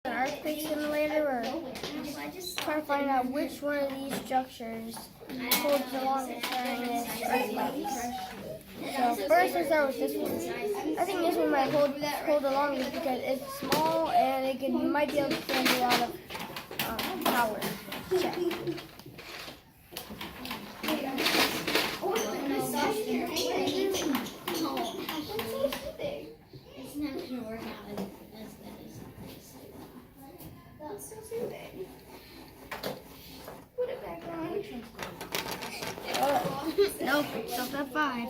An earthquake simulator, or trying to find out which one of these structures holds the longest during this earthquake. So first, let's start with this one. I think this one might hold the longest because it's small and it might be able to stand a lot of power. Check. It's not going to work out as good as this. That's so soothing. Put it back on. Nope, stopped at 5.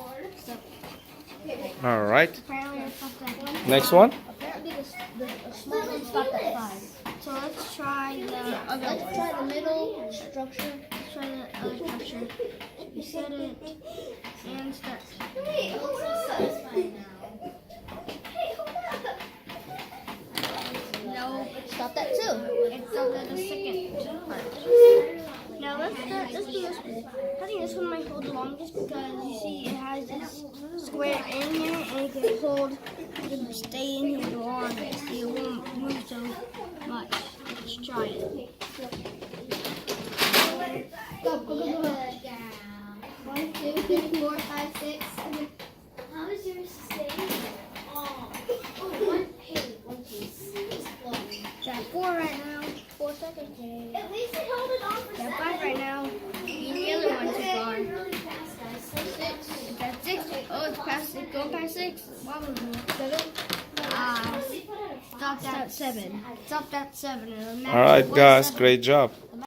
All right. Apparently it stopped at 5. Next one. Apparently the small one stopped at 5. So let's try the other one. Let's try the middle structure. Let's try the other structure. You set it and start. Wait, it looks so satisfying now. No, it stopped at 2. It stopped at the second part. Now let's do this one. I think this one might hold the longest because you see it has this square in here and it can hold, it can stay in here the longest. It won't move so much. Let's try it. Go. 1, 2, 3, 4, 5, 6. How is yours staying? Oh, one piece. It's at 4 right now. 4 seconds. At least it held it on for It's at 5 right now. And the other one's gone. really fast, guys. 6. It's at 6. Oh, it's past 6. Going past 6. Wow, 7. Stopped at 7. Stopped at 7. All right, guys. Great job.